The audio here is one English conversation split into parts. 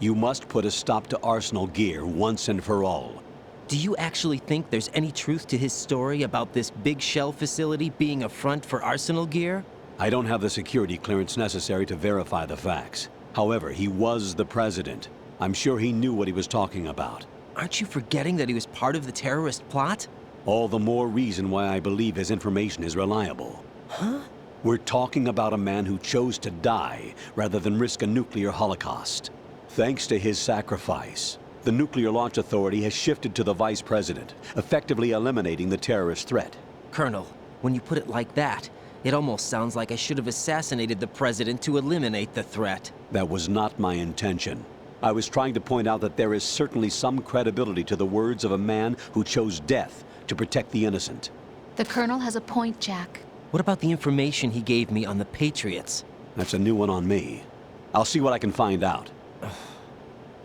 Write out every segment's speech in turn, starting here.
You must put a stop to Arsenal Gear once and for all. Do you actually think there's any truth to his story about this big shell facility being a front for Arsenal Gear? I don't have the security clearance necessary to verify the facts. However, he was the president. I'm sure he knew what he was talking about. Aren't you forgetting that he was part of the terrorist plot? All the more reason why I believe his information is reliable. Huh? We're talking about a man who chose to die rather than risk a nuclear holocaust. Thanks to his sacrifice, the Nuclear Launch Authority has shifted to the vice president, effectively eliminating the terrorist threat. Colonel, when you put it like that, it almost sounds like I should have assassinated the president to eliminate the threat. That was not my intention. I was trying to point out that there is certainly some credibility to the words of a man who chose death to protect the innocent. The Colonel has a point, Jack. What about the information he gave me on the Patriots? That's a new one on me. I'll see what I can find out.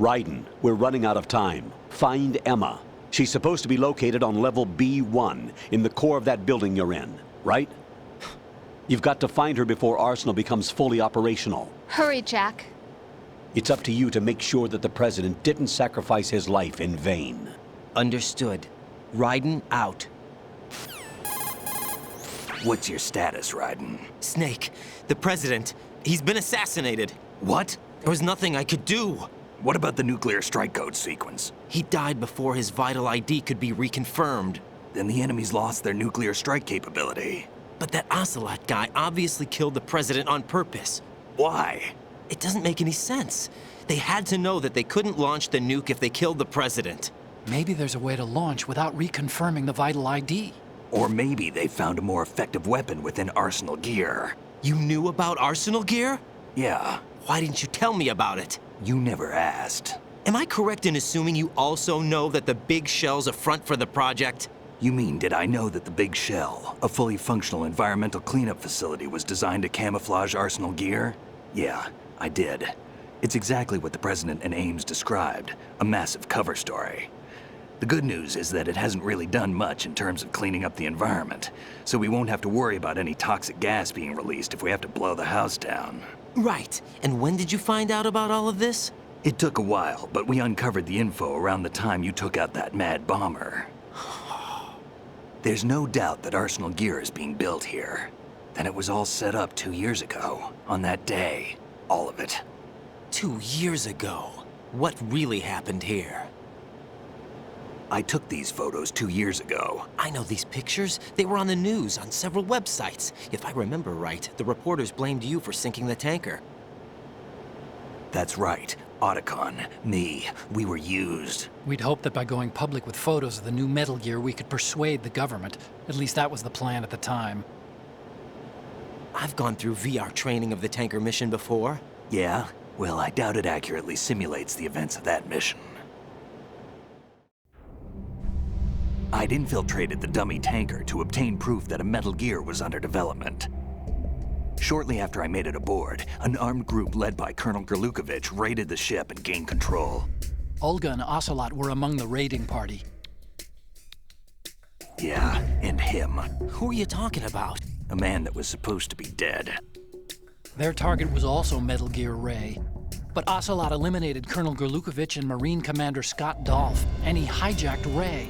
Raiden, we're running out of time. Find Emma. She's supposed to be located on level B1, in the core of that building you're in, right? You've got to find her before Arsenal becomes fully operational. Hurry, Jack. It's up to you to make sure that the president didn't sacrifice his life in vain. Understood. Raiden out. What's your status, Raiden? Snake, the president, he's been assassinated. What? There was nothing I could do. What about the nuclear strike code sequence? He died before his vital ID could be reconfirmed. Then the enemy's lost their nuclear strike capability. But that Ocelot guy obviously killed the president on purpose. Why? It doesn't make any sense. They had to know that they couldn't launch the nuke if they killed the president. Maybe there's a way to launch without reconfirming the vital ID. Or maybe they found a more effective weapon within Arsenal Gear. You knew about Arsenal Gear? Yeah, Why didn't you tell me about it? you never asked. Am I correct in assuming you also know that the big shell's a front for the project? You mean, did I know that the Big Shell, a fully functional environmental cleanup facility, was designed to camouflage Arsenal Gear? Yeah, I did. It's exactly what the President and Ames described, a massive cover story. The good news is that it hasn't really done much in terms of cleaning up the environment, so we won't have to worry about any toxic gas being released if we have to blow the house down. Right. And when did you find out about all of this? It took a while, but we uncovered the info around the time you took out that mad bomber. There's no doubt that Arsenal Gear is being built here. Then it was all set up 2 years ago, on that day. All of it. 2 years ago. What really happened here? I took these photos 2 years ago. I know these pictures. They were on the news, on several websites. If I remember right, the reporters blamed you for sinking the tanker. That's right. Otacon, me, we were used. We'd hoped that by going public with photos of the new Metal Gear, we could persuade the government. At least that was the plan at the time. I've gone through VR training of the tanker mission before. Yeah? Well, I doubt it accurately simulates the events of that mission. I'd infiltrated the dummy tanker to obtain proof that a Metal Gear was under development. Shortly after I made it aboard, an armed group led by Colonel Gerlukovich raided the ship and gained control. Olga and Ocelot were among the raiding party. Yeah, and him. Who are you talking about? A man that was supposed to be dead. Their target was also Metal Gear Ray. But Ocelot eliminated Colonel Gerlukovich and Marine Commander Scott Dolph, and he hijacked Ray.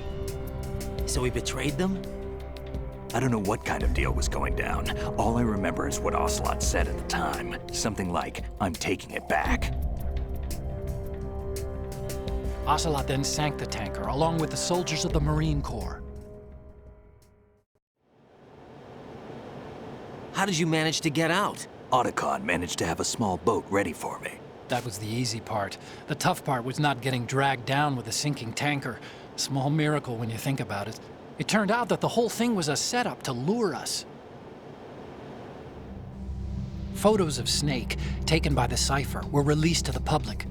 So he betrayed them? I don't know what kind of deal was going down. All I remember is what Ocelot said at the time. Something like, "I'm taking it back." Ocelot then sank the tanker, along with the soldiers of the Marine Corps. How did you manage to get out? Otacon managed to have a small boat ready for me. That was the easy part. The tough part was not getting dragged down with a sinking tanker. Small miracle when you think about it. It turned out that the whole thing was a setup to lure us. Photos of Snake, taken by the Cypher, were released to the public.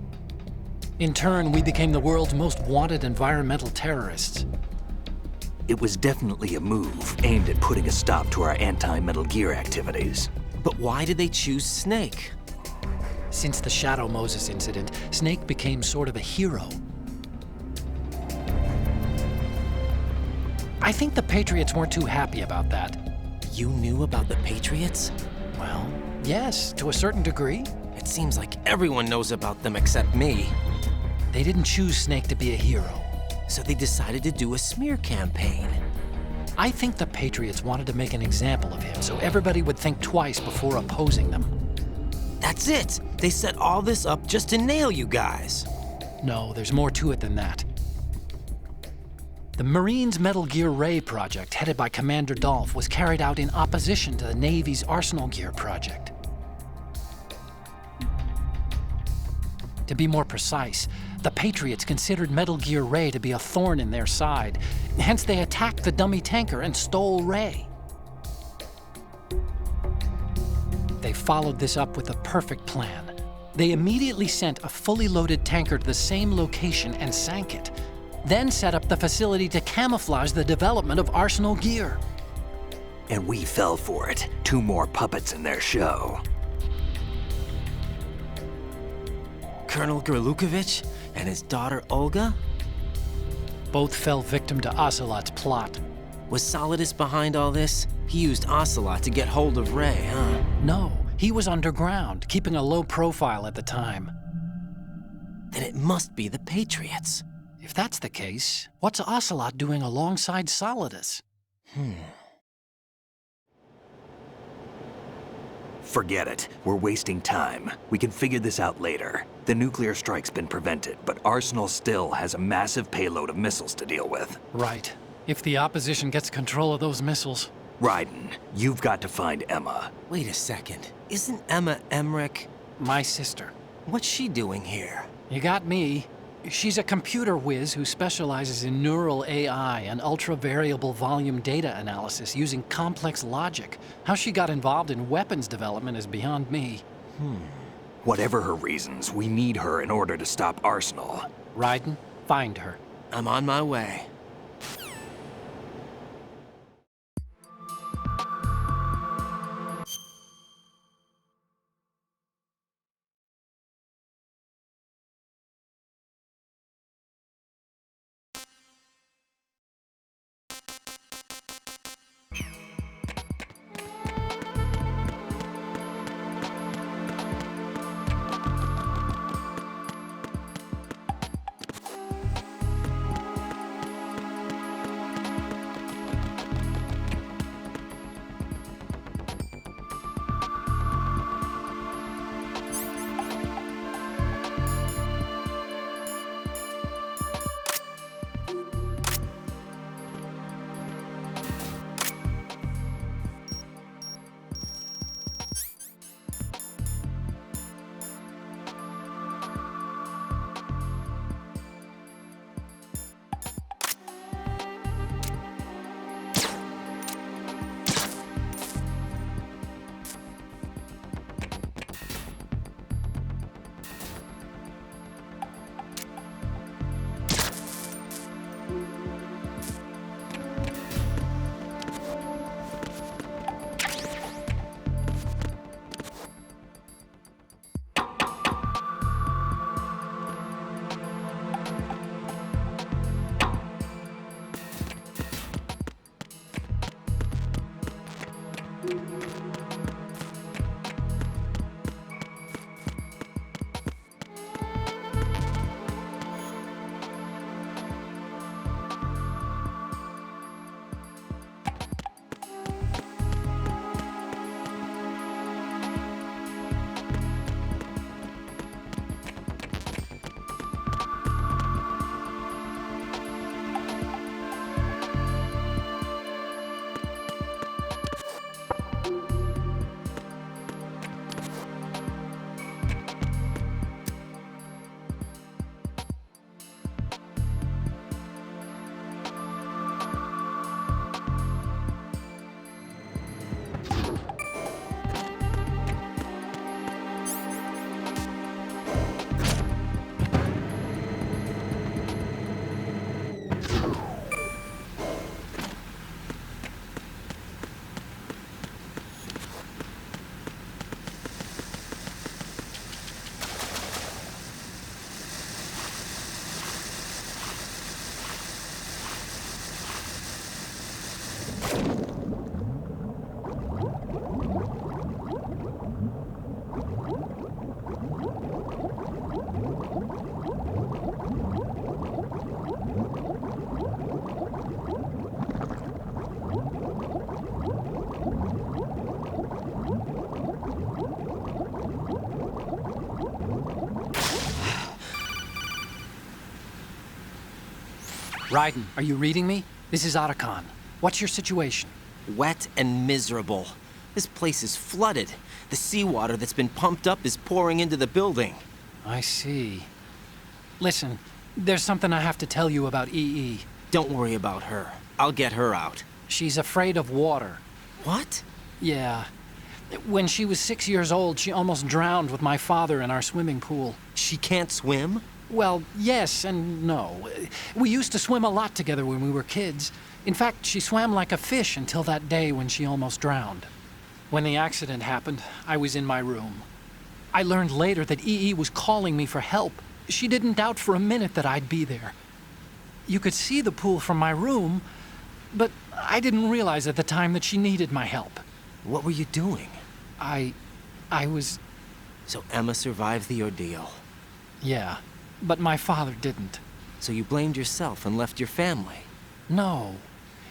In turn, we became the world's most wanted environmental terrorists. It was definitely a move aimed at putting a stop to our anti-Metal Gear activities. But why did they choose Snake? Since the Shadow Moses incident, Snake became sort of a hero. I think the Patriots weren't too happy about that. You knew about the Patriots? Well, yes, to a certain degree. It seems like everyone knows about them except me. They didn't choose Snake to be a hero. So they decided to do a smear campaign. I think the Patriots wanted to make an example of him so everybody would think twice before opposing them. That's it! They set all this up just to nail you guys. No, there's more to it than that. The Marines' Metal Gear Ray project, headed by Commander Dolph, was carried out in opposition to the Navy's Arsenal Gear project. To be more precise, the Patriots considered Metal Gear Ray to be a thorn in their side. Hence, they attacked the dummy tanker and stole Ray. They followed this up with a perfect plan. They immediately sent a fully loaded tanker to the same location and sank it, then set up the facility to camouflage the development of Arsenal Gear. And we fell for it. 2 more puppets in their show. Colonel Gerlukovich and his daughter Olga? Both fell victim to Ocelot's plot. Was Solidus behind all this? He used Ocelot to get hold of Ray, huh? No, he was underground, keeping a low profile at the time. Then it must be the Patriots. If that's the case, what's Ocelot doing alongside Solidus? Forget it. We're wasting time. We can figure this out later. The nuclear strike's been prevented, but Arsenal still has a massive payload of missiles to deal with. Right. If the opposition gets control of those missiles. Raiden, you've got to find Emma. Wait a second. Isn't Emma Emmerich? My sister. What's she doing here? You got me. She's a computer whiz who specializes in neural AI and ultra-variable volume data analysis using complex logic. How she got involved in weapons development is beyond me. Whatever her reasons, we need her in order to stop Arsenal. Raiden, find her. I'm on my way. Raiden, are you reading me? This is Otacon. What's your situation? Wet and miserable. This place is flooded. The seawater that's been pumped up is pouring into the building. I see. Listen, there's something I have to tell you about EE. Don't worry about her. I'll get her out. She's afraid of water. What? Yeah. When she was 6 years old, she almost drowned with my father in our swimming pool. She can't swim? Well, yes and no. We used to swim a lot together when we were kids. In fact, she swam like a fish until that day when she almost drowned. When the accident happened, I was in my room. I learned later that EE was calling me for help. She didn't doubt for a minute that I'd be there. You could see the pool from my room, but I didn't realize at the time that she needed my help. What were you doing? I was... So Emma survived the ordeal. Yeah, but my father didn't. So you blamed yourself and left your family. No.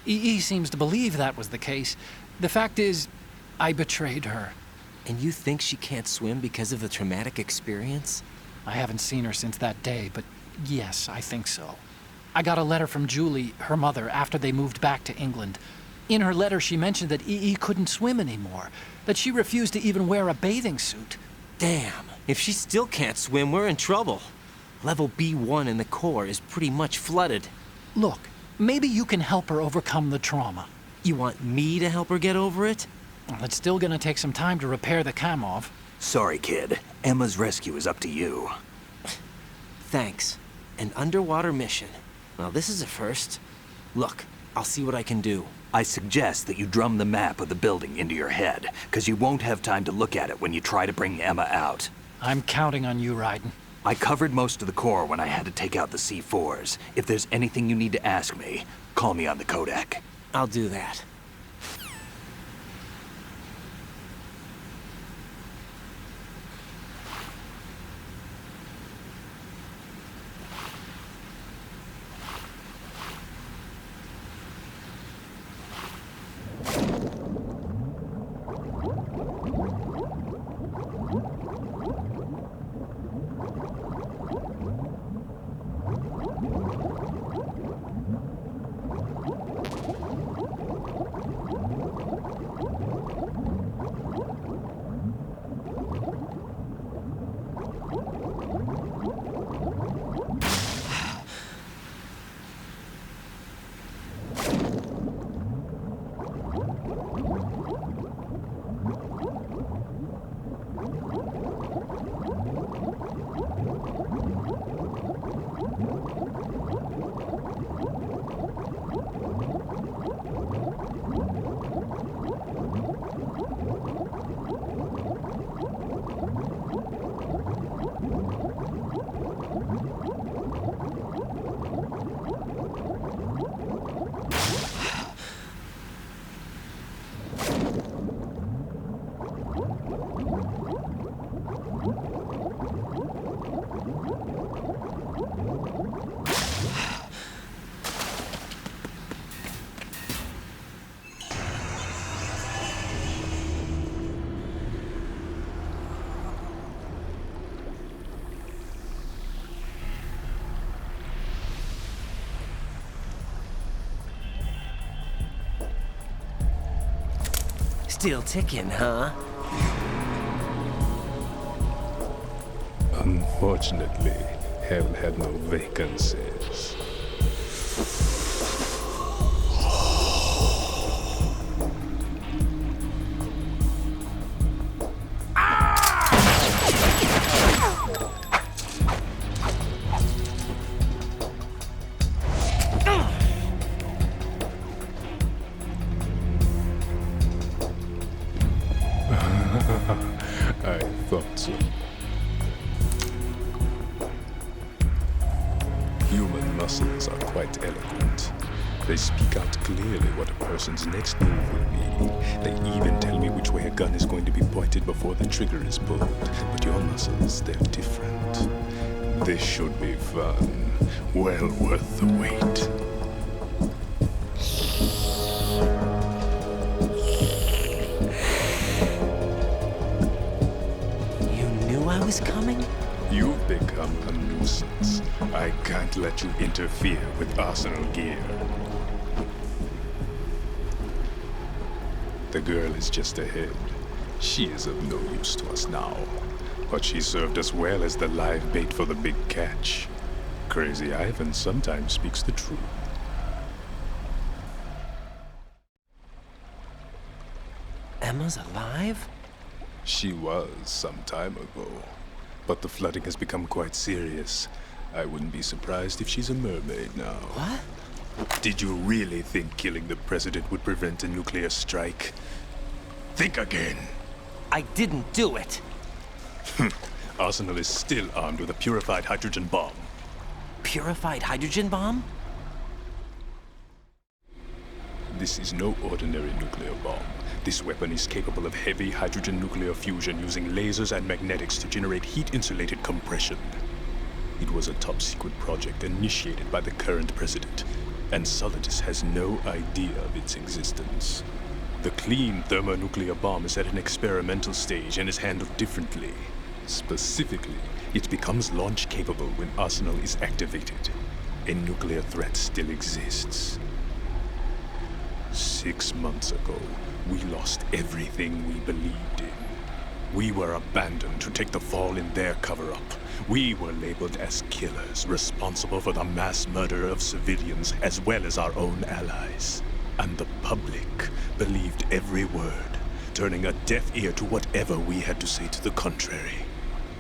EE seems to believe that was the case. The fact is, I betrayed her. And you think she can't swim because of the traumatic experience? I haven't seen her since that day, but yes, I think so. I got a letter from Julie, her mother, after they moved back to England. In her letter, she mentioned that EE couldn't swim anymore, that she refused to even wear a bathing suit. Damn, if she still can't swim, we're in trouble. Level B1 in the core is pretty much flooded. Look, maybe you can help her overcome the trauma. You want me to help her get over it? Well, it's still gonna take some time to repair the Kamov. Sorry, kid. Emma's rescue is up to you. Thanks. An underwater mission. Well, this is a first. Look, I'll see what I can do. I suggest that you drum the map of the building into your head, because you won't have time to look at it when you try to bring Emma out. I'm counting on you, Raiden. I covered most of the core when I had to take out the C4s. If there's anything you need to ask me, call me on the codec. I'll do that. Still ticking, huh? Unfortunately, Hell had no vacancies. I thought so. Human muscles are quite eloquent. They speak out clearly what a person's next move will be. They even tell me which way a gun is going to be pointed before the trigger is pulled. But your muscles, they're different. This should be fun. Well worth the wait. You knew I was coming? You've become a nuisance. I can't let you interfere with Arsenal gear. The girl is just ahead. She is of no use to us now. But she served us well as the live bait for the big catch. Crazy Ivan sometimes speaks the truth. Emma's alive? She was some time ago. But the flooding has become quite serious. I wouldn't be surprised if she's a mermaid now. What? Did you really think killing the president would prevent a nuclear strike? Think again. I didn't do it. Arsenal is still armed with a purified hydrogen bomb. Purified hydrogen bomb? This is no ordinary nuclear bomb. This weapon is capable of heavy hydrogen nuclear fusion using lasers and magnetics to generate heat-insulated compression. It was a top-secret project initiated by the current president, and Solidus has no idea of its existence. The clean thermonuclear bomb is at an experimental stage and is handled differently. Specifically, it becomes launch-capable when Arsenal is activated. A nuclear threat still exists. 6 months ago, we lost everything we believed in. We were abandoned to take the fall in their cover-up. We were labeled as killers, responsible for the mass murder of civilians as well as our own allies. And the public believed every word, turning a deaf ear to whatever we had to say to the contrary.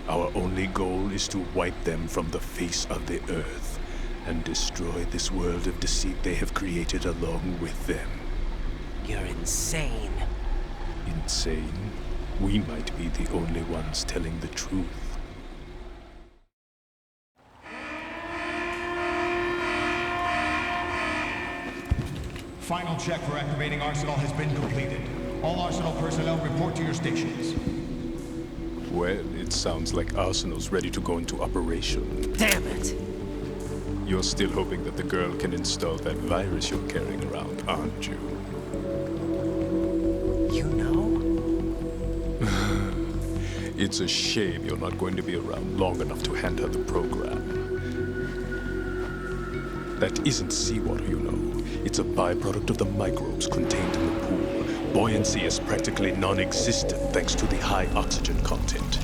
Our only goal is to wipe them from the face of the earth and destroy this world of deceit they have created along with them. You're insane. Insane? We might be the only ones telling the truth. Final check for activating Arsenal has been completed. All Arsenal personnel report to your stations. Well, it sounds like Arsenal's ready to go into operation. Damn it! You're still hoping that the girl can install that virus you're carrying around, aren't you? You know? It's a shame you're not going to be around long enough to hand her the program. That isn't seawater, you know. It's a byproduct of the microbes contained in the pool. Buoyancy is practically non-existent thanks to the high oxygen content.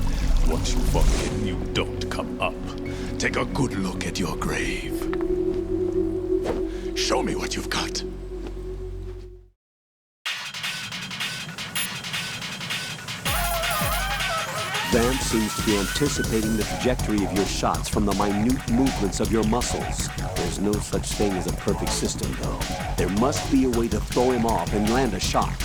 Once you fall in, you don't come up. Take a good look at your grave. Show me what you've got. Vamp seems to be anticipating the trajectory of your shots from the minute movements of your muscles. There's no such thing as a perfect system, though. There must be a way to throw him off and land a shot.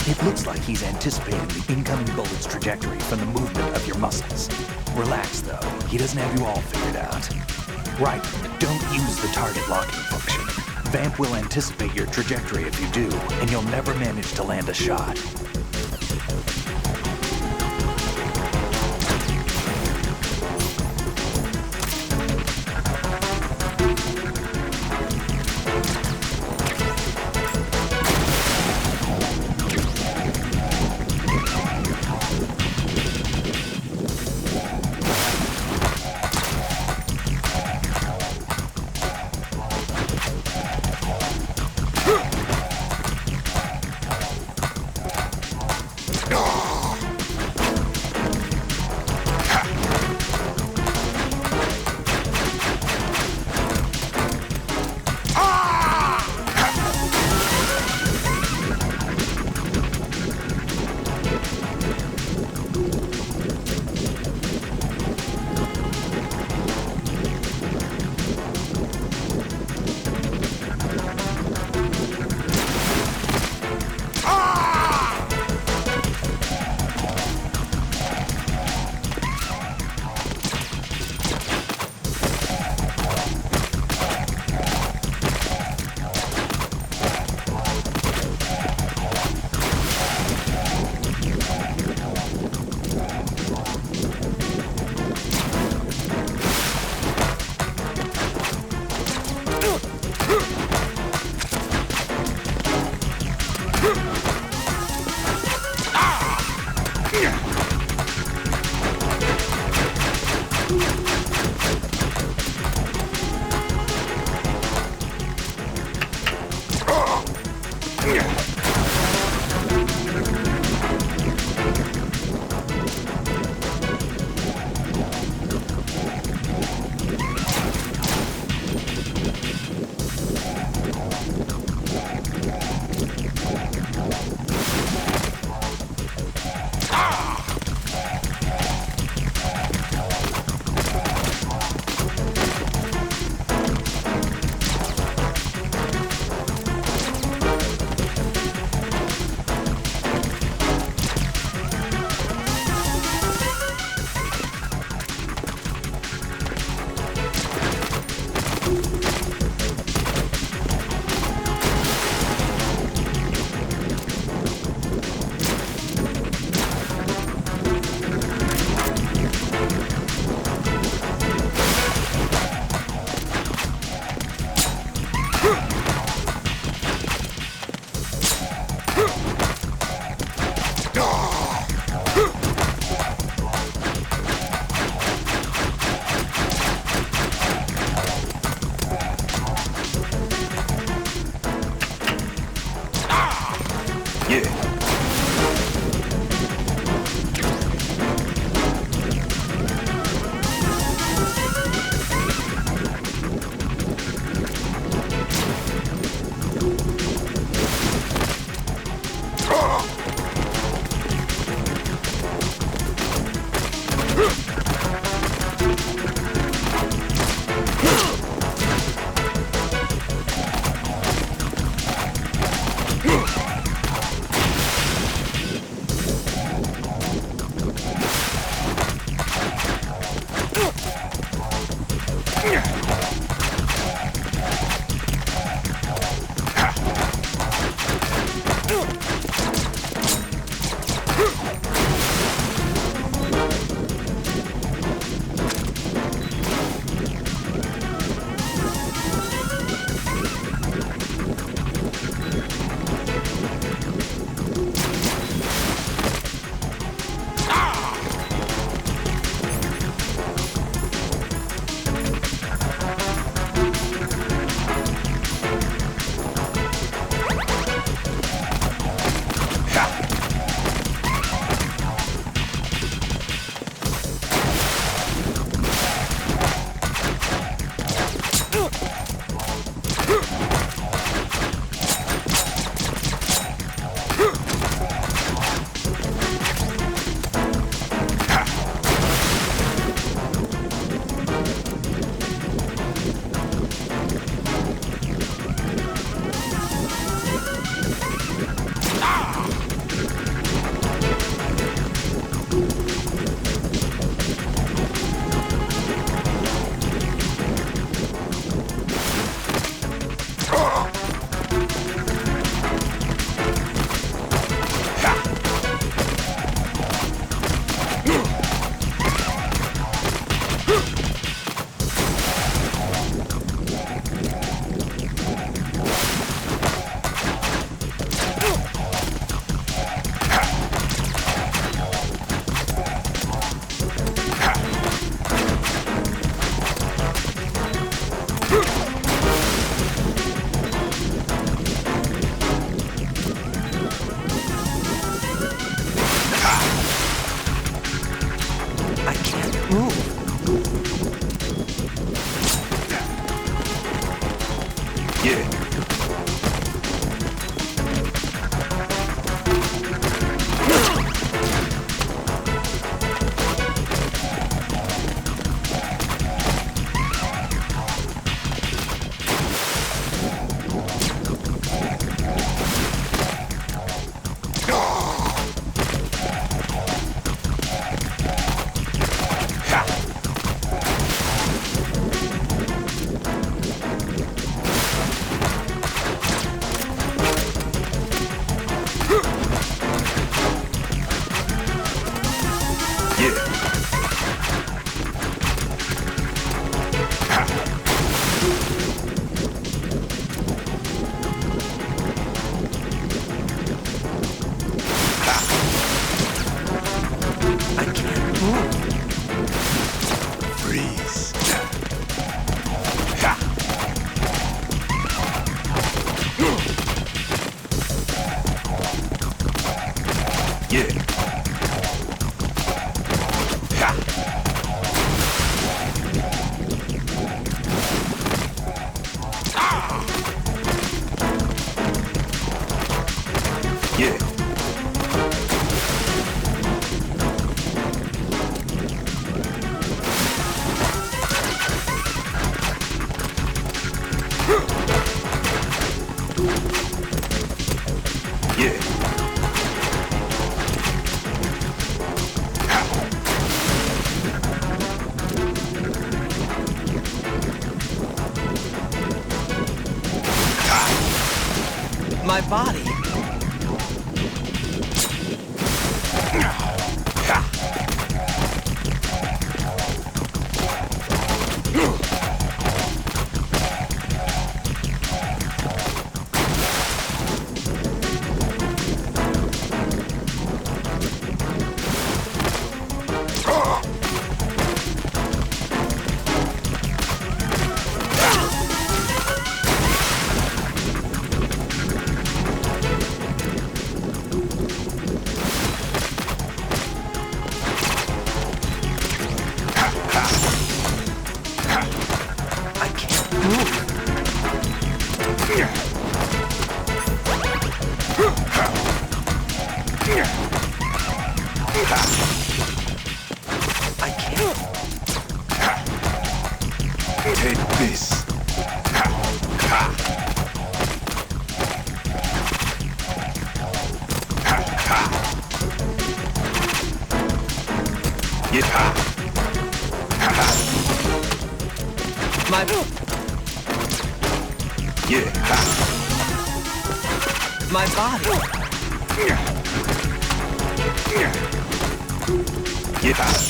It looks like he's anticipating the incoming bullet's trajectory from the movement of your muscles. Relax, though. He doesn't have you all figured out. Right, don't use the target locking function. Vamp will anticipate your trajectory if you do, and you'll never manage to land a shot. Ha! My body. Take this. Get high. My... Yeah. My body. Get high.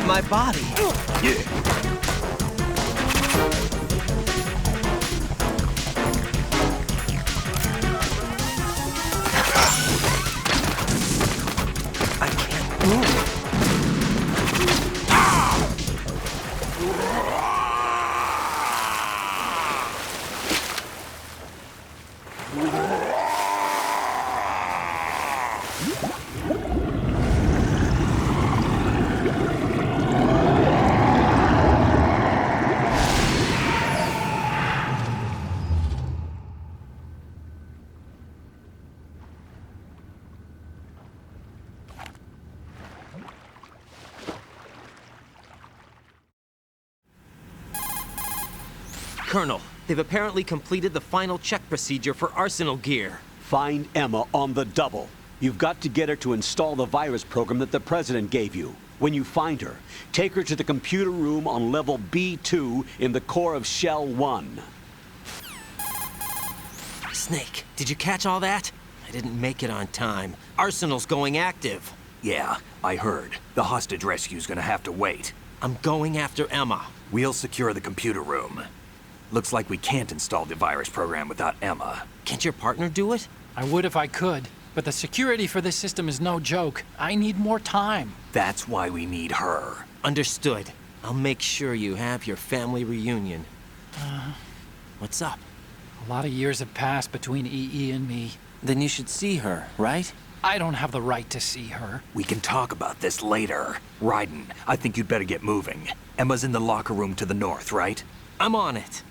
My body. Yeah. I can't move. Colonel, they've apparently completed the final check procedure for Arsenal gear. Find Emma on the double. You've got to get her to install the virus program that the President gave you. When you find her, take her to the computer room on level B2 in the core of Shell 1. Snake, did you catch all that? I didn't make it on time. Arsenal's going active. Yeah, I heard. The hostage rescue's gonna have to wait. I'm going after Emma. We'll secure the computer room. Looks like we can't install the virus program without Emma. Can't your partner do it? I would if I could, but the security for this system is no joke. I need more time. That's why we need her. Understood. I'll make sure you have your family reunion. What's up? A lot of years have passed between EE and me. Then you should see her, right? I don't have the right to see her. We can talk about this later. Raiden, I think you'd better get moving. Emma's in the locker room to the north, right? I'm on it.